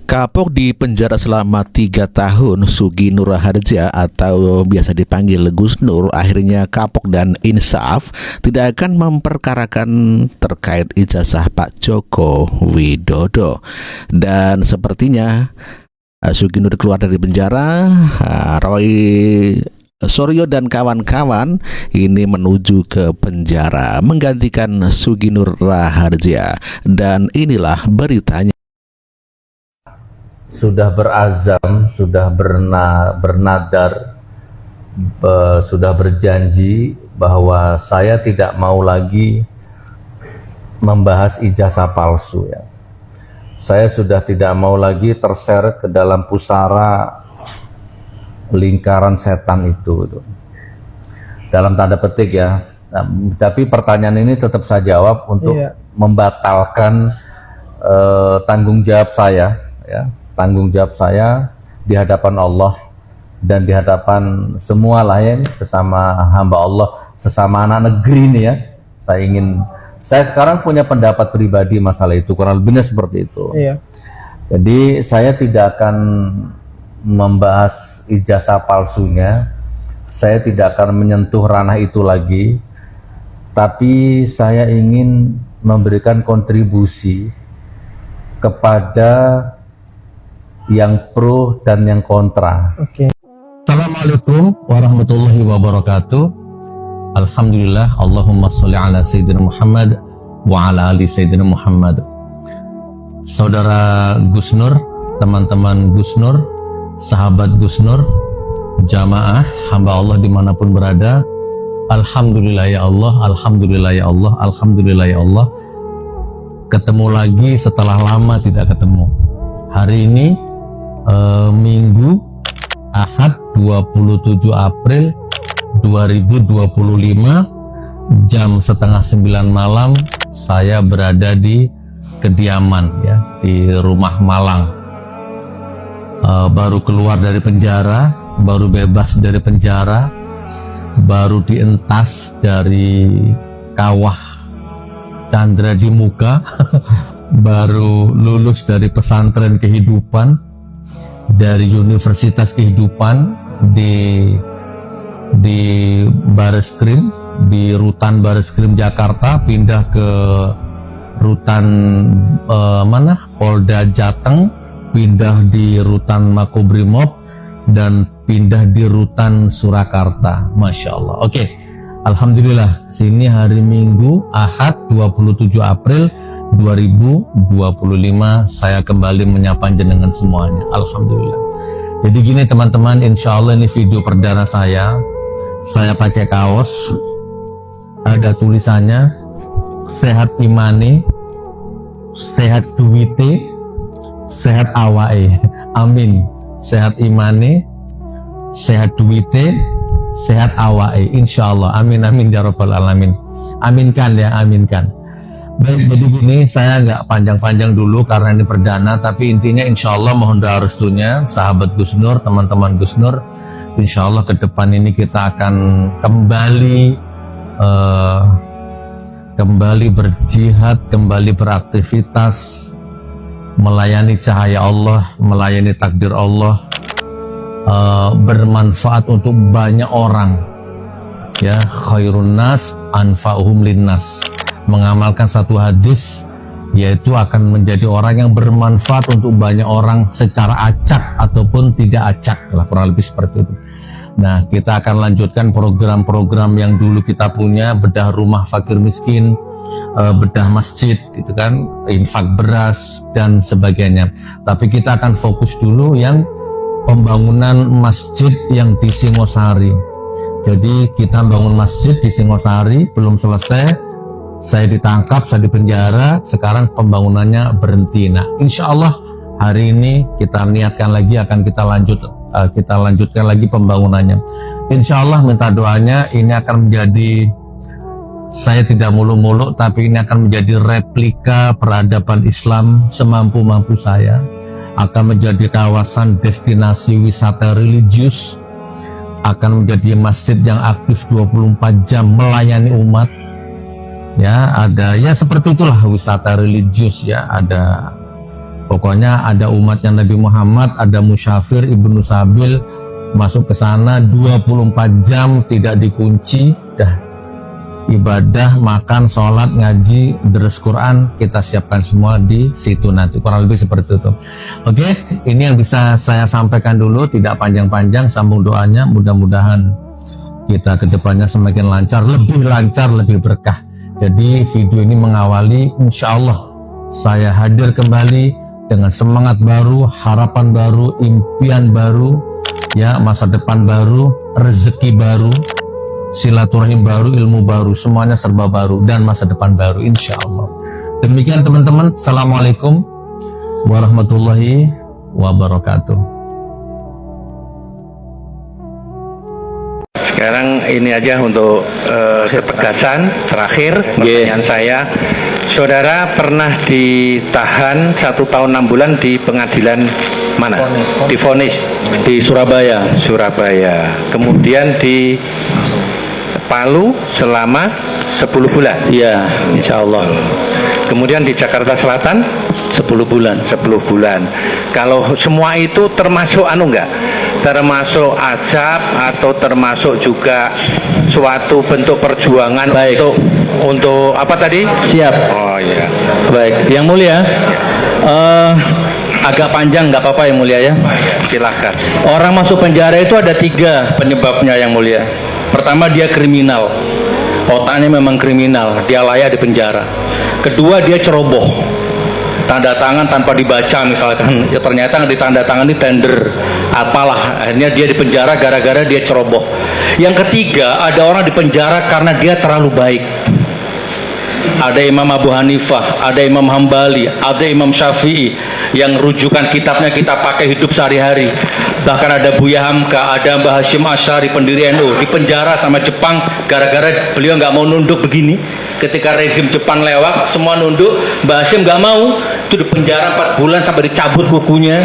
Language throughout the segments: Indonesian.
Kapok di penjara selama 3 tahun, Sugi Nur Raharja atau biasa dipanggil Gus Nur akhirnya kapok dan insaf tidak akan memperkarakan terkait ijazah Pak Joko Widodo. Dan sepertinya Sugi Nur keluar dari penjara, Roy Suryo dan kawan-kawan ini menuju ke penjara menggantikan Sugi Nur Raharja. Dan inilah beritanya. Sudah berazam, sudah bernadar, sudah berjanji bahwa saya tidak mau lagi membahas ijazah palsu ya. Saya sudah tidak mau lagi terseret ke dalam pusara lingkaran setan itu. Dalam tanda petik ya. Tapi pertanyaan ini tetap saya jawab untuk membatalkan tanggung jawab saya ya. Tanggung jawab saya di hadapan Allah dan di hadapan semua lain, sesama hamba Allah, sesama anak negeri ini ya. Saya sekarang punya pendapat pribadi masalah itu, kurang lebihnya seperti itu. Jadi saya tidak akan membahas ijazah palsunya, saya tidak akan menyentuh ranah itu lagi, tapi saya ingin memberikan kontribusi kepada yang pro dan yang kontra. Assalamualaikum warahmatullahi wabarakatuh. Alhamdulillah, Allahumma sholli ala Sayyidina Muhammad wa ala ali Sayyidina Muhammad. Saudara Gus Nur, teman-teman Gus Nur, sahabat Gus Nur, jamaah hamba Allah dimanapun berada, Alhamdulillah ya Allah, Alhamdulillah ya Allah, Alhamdulillah ya Allah. Ketemu lagi setelah lama tidak ketemu. Hari ini Minggu Ahad 27 April 2025 jam setengah 9 malam saya berada di kediaman ya, di rumah Malang. Baru keluar dari penjara, baru bebas dari penjara, baru dientas dari kawah Chandra di muka, baru lulus dari pesantren kehidupan, dari Universitas Kehidupan di Bareskrim, di Rutan Bareskrim Jakarta, pindah ke Rutan Polda Jateng, pindah di Rutan Makobrimob, dan pindah di Rutan Surakarta. Masya Allah. Oke. Alhamdulillah, sini hari Minggu Ahad 27 April 2025 saya kembali menyapa jenengan semuanya. Alhamdulillah. Jadi gini teman-teman, insya Allah ini video perdana saya pakai kaos, ada tulisannya sehat imani, sehat duwite, sehat awae. Amin. Sehat imani, sehat duwite, sehat awae, insyaallah. Amin amin ya rabbal alamin. Aminkan ya, aminkan. Baik, jadi gini, saya nggak panjang-panjang dulu karena ini perdana, tapi intinya insyaallah mohon doa restunya sahabat Gus Nur, teman-teman Gus Nur. Insyaallah ke depan ini kita akan kembali berjihad, kembali beraktivitas, melayani cahaya Allah, melayani takdir Allah, bermanfaat untuk banyak orang ya. Khairun nas anfa'uhum linnas, mengamalkan satu hadis, yaitu akan menjadi orang yang bermanfaat untuk banyak orang secara acak ataupun tidak acak lah, kurang lebih seperti itu. Nah, kita akan lanjutkan program-program yang dulu kita punya, bedah rumah fakir miskin, bedah masjid gitu kan, infak beras dan sebagainya. Tapi kita akan fokus dulu yang pembangunan masjid yang di Singosari. Jadi kita bangun masjid di Singosari, belum selesai, saya ditangkap, saya dipenjara, sekarang pembangunannya berhenti. Nah, insya Allah hari ini kita niatkan lagi, akan kita lanjutkan lagi pembangunannya. Insya Allah minta doanya, ini akan menjadi, saya tidak muluk-muluk, tapi ini akan menjadi replika peradaban Islam semampu-mampu saya. Akan menjadi kawasan destinasi wisata religius, akan menjadi masjid yang aktif 24 jam melayani umat. Ya, ada ya seperti itulah wisata religius ya, ada Pokoknya ada umatnya Nabi Muhammad, ada Musyafir Ibnu Sabil masuk ke sana 24 jam tidak dikunci, dah ibadah, makan, sholat, ngaji, deres Quran kita siapkan semua di situ nanti, kurang lebih seperti itu. Oke, ini yang bisa saya sampaikan dulu, tidak panjang-panjang, sambung doanya, mudah-mudahan kita kedepannya semakin lancar, lebih berkah. Jadi video ini mengawali, insya Allah saya hadir kembali dengan semangat baru, harapan baru, impian baru, ya, masa depan baru, rezeki baru, silaturahim baru, ilmu baru, semuanya serba baru, dan masa depan baru, insya Allah. Demikian teman-teman, assalamualaikum warahmatullahi wabarakatuh. Sekarang ini aja untuk ketegasan terakhir pertanyaan saya. Saudara pernah ditahan 1 tahun 6 bulan di pengadilan mana? Divonis di Surabaya. Kemudian di Palu selama 10 bulan. Iya, insya Allah. Kemudian di Jakarta Selatan 10 bulan. 10 bulan. Kalau semua itu termasuk enggak? Termasuk azab atau termasuk juga suatu bentuk perjuangan untuk apa tadi? Siap. Oh iya. Baik, Yang Mulia, agak panjang nggak apa-apa Yang Mulia ya. Silahkan. Orang masuk penjara itu ada 3 penyebabnya Yang Mulia. Pertama, dia kriminal, otaknya memang kriminal, dia layak di penjara. Kedua, dia ceroboh, tanda tangan tanpa dibaca misalkan, ya ternyata ditanda tangan di tender apalah, akhirnya dia di penjara gara-gara dia ceroboh. Yang ketiga, ada orang di penjara karena dia terlalu baik. Ada Imam Abu Hanifah, ada Imam Hambali, ada Imam Syafi'i yang rujukan kitabnya kita pakai hidup sehari-hari. Bahkan ada Buya Hamka, ada Mbah Hashim Asy'ari pendiri NU di penjara sama Jepang gara-gara beliau nggak mau nunduk begini. Ketika rezim Jepang lewat, semua nunduk, Mbah Hashim nggak mau, itu di penjara 4 bulan sampai dicabut kukunya.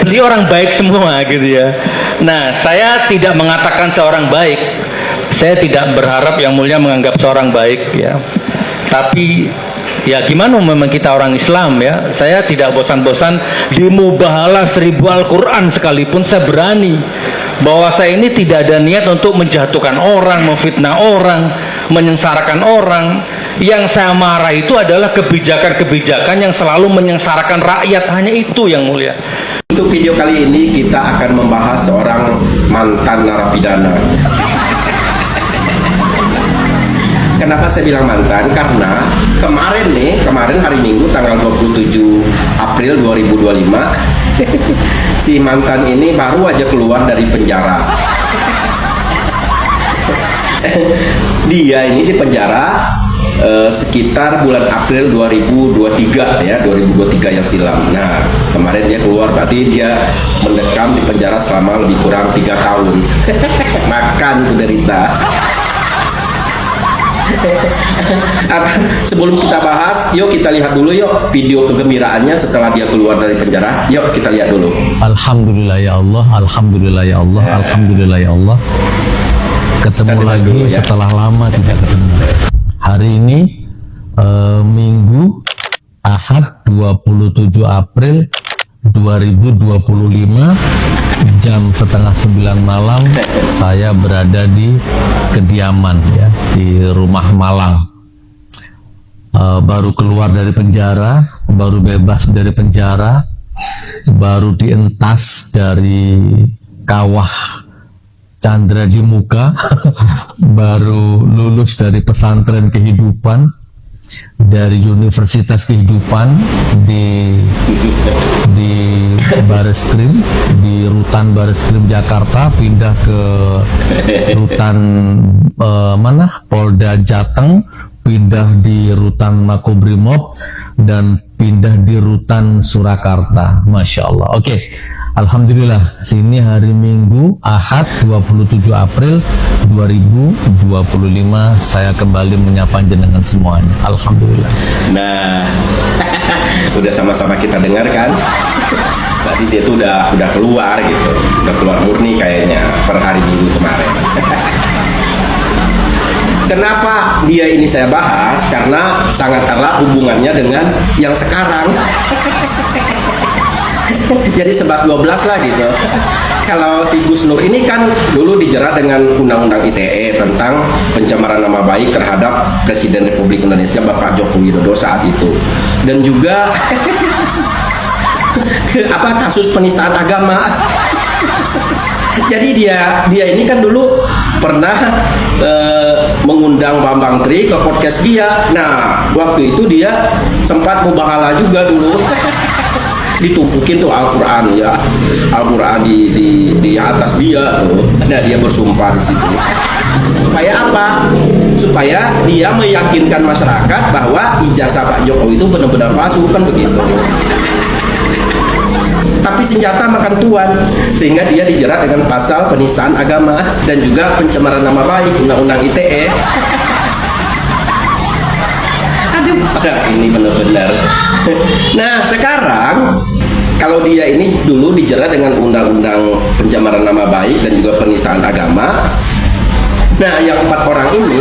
Beliau orang baik semua gitu ya. Nah, saya tidak mengatakan seorang baik. Saya tidak berharap Yang Mulia menganggap seorang baik ya. Tapi ya gimana, memang kita orang Islam ya. Saya tidak bosan-bosan di mubahalah 1000 Al-Quran sekalipun saya berani. Bahwa saya ini tidak ada niat untuk menjatuhkan orang, memfitnah orang, menyengsarakan orang. Yang saya marah itu adalah kebijakan-kebijakan yang selalu menyengsarakan rakyat, hanya itu Yang Mulia. Untuk video kali ini kita akan membahas seorang mantan narapidana. Kenapa saya bilang mantan? Karena kemarin hari Minggu tanggal 27 April 2025 si mantan ini baru aja keluar dari penjara. Dia ini di penjara sekitar bulan April 2023 ya, 2023 yang silam. Nah, kemarin dia keluar, berarti dia mendekam di penjara selama lebih kurang 3 tahun. Makan derita. Sebelum kita bahas, yuk kita lihat dulu yuk video kegembiraannya setelah dia keluar dari penjara. Yuk kita lihat dulu. Alhamdulillah ya Allah, alhamdulillah ya Allah, alhamdulillah ya Allah. Ketemu lagi dulu, ya. Setelah lama tidak ketemu. Hari ini Minggu Ahad 27 April 2025 jam 8:30 malam saya berada di kediaman ya, di rumah Malang. Baru keluar dari penjara, baru bebas dari penjara, baru dientas dari kawah Chandra di muka, baru lulus dari pesantren kehidupan, dari Universitas Kehidupan di Bareskrim, di Rutan Bareskrim Jakarta, pindah ke Rutan Polda Jateng, pindah di Rutan Makobrimob, dan pindah di Rutan Surakarta. Masya Allah. Oke. Alhamdulillah, sini hari Minggu Ahad 27 April 2025 saya kembali menyapa jenengan semuanya. Alhamdulillah. Nah, udah sama-sama kita dengar kan? Berarti dia tuh udah keluar gitu, udah keluar murni kayaknya per hari Minggu kemarin. Kenapa dia ini saya bahas? Karena sangat erat hubungannya dengan yang sekarang. Jadi 11-12 lah gitu. Kalau si Gus Nur ini kan dulu dijerat dengan Undang-Undang ITE tentang pencemaran nama baik terhadap Presiden Republik Indonesia Bapak Joko Widodo saat itu. Dan juga kasus penistaan agama. Jadi dia ini kan dulu pernah mengundang Bambang Tri ke podcast dia. Nah, waktu itu dia sempat mubahalah juga dulu. Ditumpukin tuh Al-Quran ya, Al-Quran di atas dia tuh. Nah, dia bersumpah di situ. Supaya apa? Supaya dia meyakinkan masyarakat bahwa ijazah Pak Jokowi itu benar-benar palsu, kan begitu. Tapi senjata makan tuan, sehingga dia dijerat dengan pasal penistaan agama dan juga pencemaran nama baik, Undang-Undang ITE. Aduh, ini benar-benar. Nah, sekarang kalau dia ini dulu dijerat dengan Undang-Undang pencemaran nama baik dan juga penistaan agama. Nah, yang 4 orang ini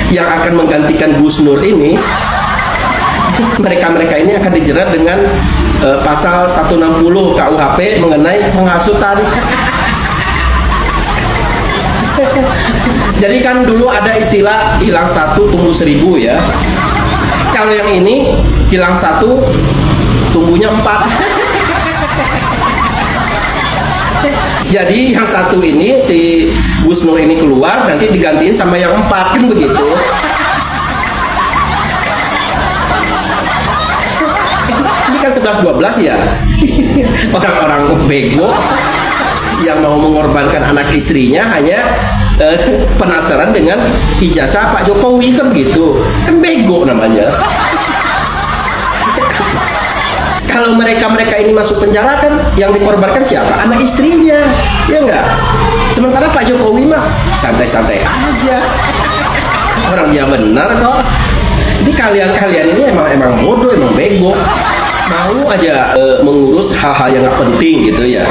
yang akan menggantikan Gus Nur ini, mereka ini akan dijerat dengan pasal 160 KUHP mengenai penghasutan. Jadi kan dulu ada istilah hilang 1 tumbuh 1000 ya. Kalau yang ini hilang 1 tumbuhnya 4. Jadi yang 1 ini si Gus Nur ini keluar, nanti digantiin sama yang 4, kan begitu. Ini kan 11-12 ya. Orang-orang bego yang mau mengorbankan anak istrinya hanya penasaran dengan ijazah Pak Jokowi, kan begitu. Kan bego namanya. Kalau mereka ini masuk penjara, kan yang dikorbankan siapa? Anak istrinya, ya enggak? Sementara Pak Jokowi mah santai-santai aja. Orang dia benar kok. Jadi kalian ini emang bodoh, emang bego. Mau aja mengurus hal-hal yang nggak penting gitu ya.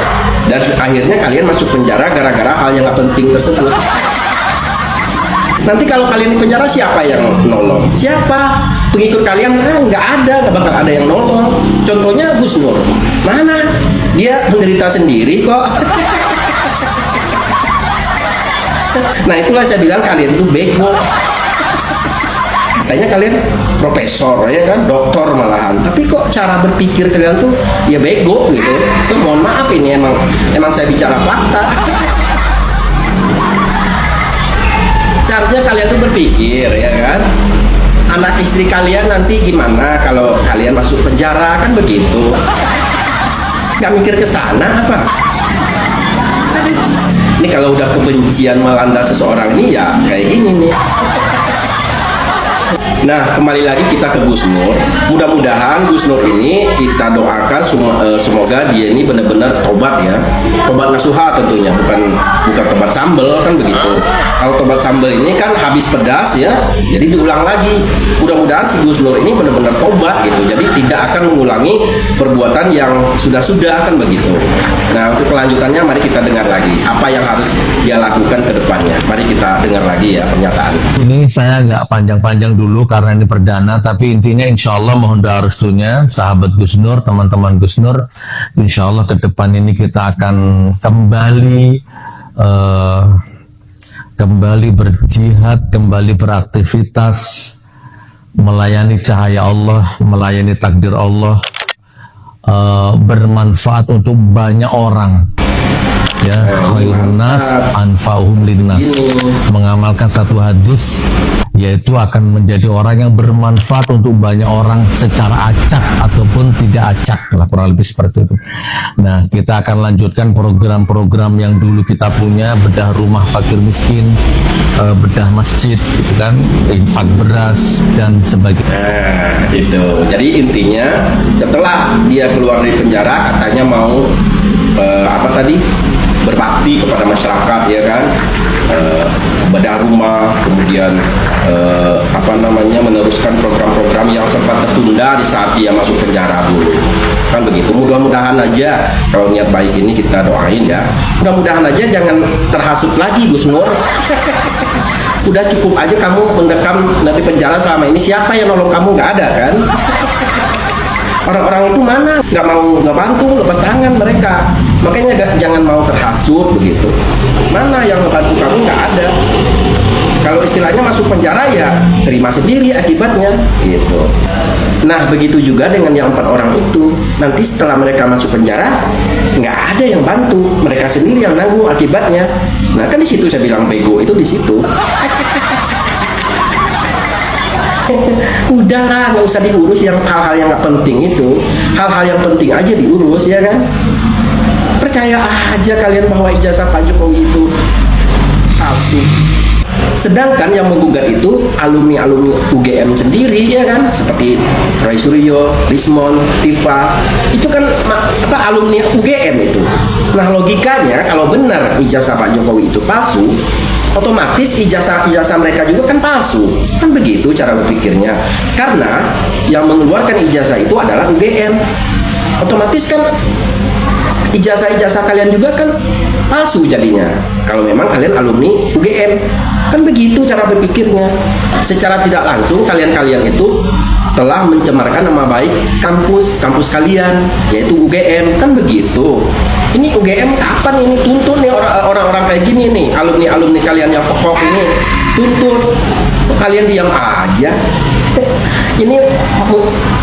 Dan akhirnya kalian masuk penjara gara-gara hal yang nggak penting tersebut. Nanti kalau kalian di penjara, siapa yang nolong? Siapa? Pengikut kalian? Nggak ada, nggak bakal ada yang nolong. Contohnya Gus Nur. Mana? Dia menderita sendiri kok. Nah, itulah saya bilang kalian tuh bego. Katanya kalian profesor ya kan, doktor malahan, tapi kok cara berpikir kalian tuh ya bego gitu. Tuh, mohon maaf, ini emang saya bicara fakta. Seharusnya kalian tuh berpikir ya kan, anak istri kalian nanti gimana kalau kalian masuk penjara, kan begitu. Gak mikir ke sana apa? Ini kalau udah kebencian melanda seseorang ini ya kayak gini nih. Nah, kembali lagi kita ke Gus Nur. Mudah-mudahan Gus Nur ini kita doakan semoga dia ini benar-benar tobat ya. Tobat nasuha tentunya, bukan tobat sambel, kan begitu. Kalau tobat sambel ini kan habis pedas ya, jadi diulang lagi. Mudah-mudahan si Gus Nur ini benar-benar tobat gitu. Jadi tidak akan mengulangi perbuatan yang sudah-sudah, kan begitu. Nah, untuk kelanjutannya mari kita dengar lagi apa yang harus dia lakukan ke depannya. Mari kita dengar lagi ya pernyataan. Ini saya nggak panjang-panjang dulu karena ini perdana, tapi intinya insya Allah mohon doa restunya sahabat Gus Nur, teman-teman Gus Nur. Insya Allah ke depan ini kita akan kembali berjihad, kembali beraktivitas, melayani cahaya Allah, melayani takdir Allah, bermanfaat untuk banyak orang. Ya, khairun nas anfa'uhum linnas. Mengamalkan satu hadis, yaitu akan menjadi orang yang bermanfaat untuk banyak orang secara acak ataupun tidak acak lah, kurang lebih seperti itu. Nah, kita akan lanjutkan program-program yang dulu kita punya, bedah rumah fakir miskin, bedah masjid gitu kan, infak beras dan sebagainya. Nah, itu. Jadi intinya setelah dia keluar dari penjara, katanya mau berbakti kepada masyarakat ya kan, bedah rumah, kemudian meneruskan program-program yang sempat tertunda di saat dia masuk penjara dulu, kan begitu. Mudah-mudahan aja kalau niat baik ini kita doain ya, mudah-mudahan aja jangan terhasut lagi Gus Nur. Udah cukup aja kamu mendekam dari penjara selama ini, siapa yang nolong kamu? Nggak ada kan? Orang-orang itu mana? Nggak bantu, lepas tangan mereka. Makanya jangan mau terhasut begitu. Mana yang membantu kamu? Nggak ada. Kalau istilahnya masuk penjara ya terima sendiri akibatnya gitu. Nah begitu juga dengan yang 4 orang itu. Nanti setelah mereka masuk penjara nggak ada yang bantu, mereka sendiri yang nanggung akibatnya. Nah kan di situ saya bilang bego itu di situ. Udahlah, nggak usah diurus yang hal-hal yang nggak penting itu. Hal-hal yang penting aja diurus ya kan. Percaya aja kalian bahwa ijazah Pak Jokowi itu palsu. Sedangkan yang menggugat itu alumni-alumni UGM sendiri ya kan, seperti Roy Suryo, Rismon, Tifa, itu kan alumni UGM itu. Nah logikanya kalau benar ijazah Pak Jokowi itu palsu, otomatis ijazah mereka juga kan palsu, kan begitu cara berpikirnya. Karena yang mengeluarkan ijazah itu adalah UGM, otomatis kan ijazah kalian juga kan palsu jadinya. Kalau memang kalian alumni UGM, kan begitu cara berpikirnya. Secara tidak langsung kalian itu telah mencemarkan nama baik kampus kalian, yaitu UGM, kan begitu. Ini UGM kapan ini tuntut nih orang-orang kayak gini nih, alumni kalian yang pokok ini tuntut. Kok kalian diam aja?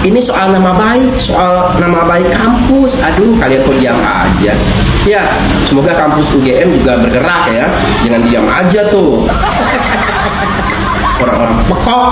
Ini soal nama baik kampus. Aduh, kalian kok diam aja? Ya, semoga kampus UGM juga bergerak ya. Jangan diam aja tuh. Orang-orang pekok.